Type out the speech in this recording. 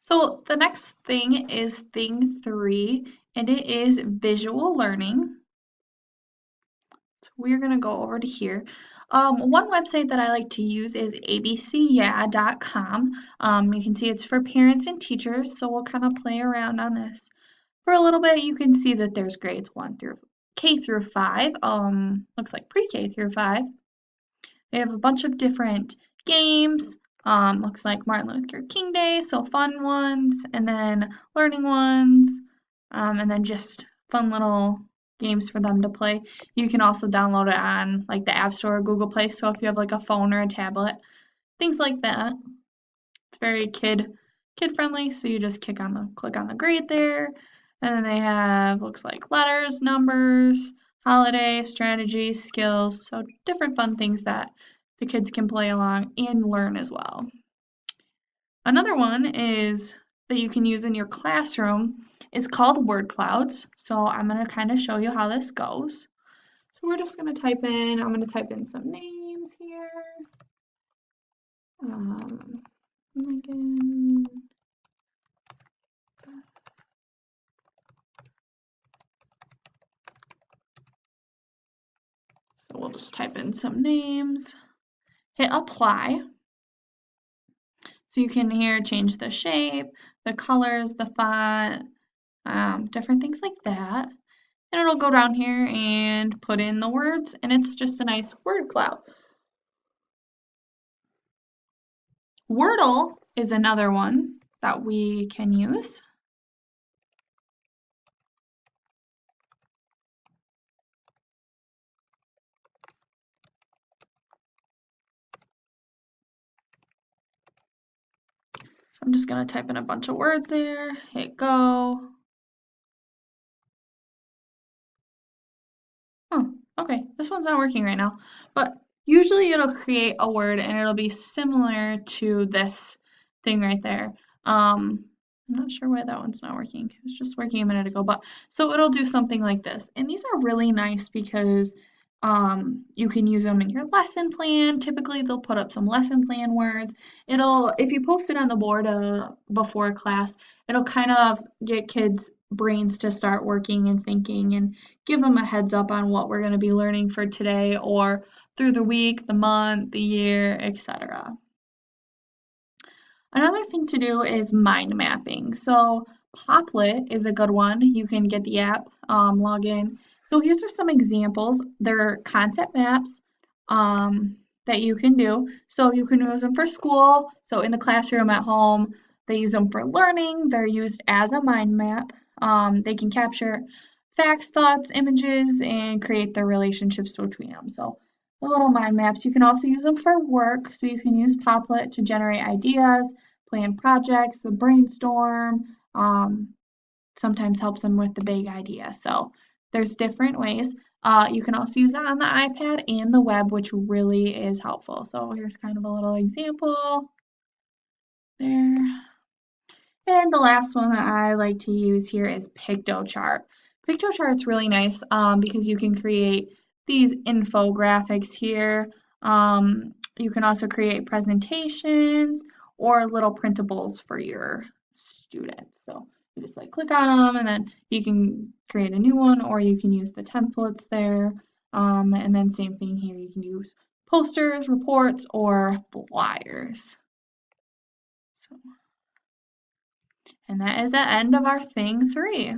So the next thing is thing 3, and it is visual learning. So we're going to go over to here. One website that I like to use is abcyaa.com. You can see it's for parents and teachers, so we'll kind of play around on this. For a little bit, you can see that there's grades 1 through K through 5. Looks like pre-K through 5. They have a bunch of different games. Looks like Martin Luther King Day, so fun ones, and then learning ones, and then just fun little games for them to play. You can also download it on like the App Store or Google Play, so if you have like a phone or a tablet, things like that. It's very kid friendly, so you just click on the grade there, and then they have looks like letters, numbers, holiday, strategy, skills, so different fun things that the kids can play along and learn as well. Another one is that you can use in your classroom is called word clouds. So I'm going to kind of show you how this goes. So we're just going to I'm going to type in some names here. Megan. So we'll just type in some names, hit apply. So you can here change the shape, the colors, the font, different things like that. And it'll go down here and put in the words, and it's just a nice word cloud. Wordle is another one that we can use. So I'm just going to type in a bunch of words there, hit go. Oh, okay, this one's not working right now, but usually it'll create a word and it'll be similar to this thing right there. I'm not sure why that one's not working. It was just working a minute ago, but so it'll do something like this. And these are really nice because you can use them in your lesson plan. Typically, they'll put up some lesson plan words. If you post it on the board before class, it'll kind of get kids' brains to start working and thinking and give them a heads up on what we're going to be learning for today or through the week, the month, the year, etc. Another thing to do is mind mapping. So Poplet is a good one. You can get the app, log in. So here's are some examples. They're concept maps that you can do. So you can use them for school. So in the classroom at home, they use them for learning. They're used as a mind map. They can capture facts, thoughts, images, and create the relationships between them. So the little mind maps. You can also use them for work. So you can use Poplet to generate ideas, plan projects, the brainstorm, sometimes helps them with the big idea. So there's different ways. You can also use it on the iPad and the web, which really is helpful. So here's kind of a little example there. And the last one that I like to use here is Piktochart. Piktochart's really nice because you can create these infographics here. You can also create presentations or little printables for your students. So you just like click on them and then you can create a new one or you can use the templates there. And then same thing here, you can use posters, reports, or flyers. So. And that is the end of our thing 3.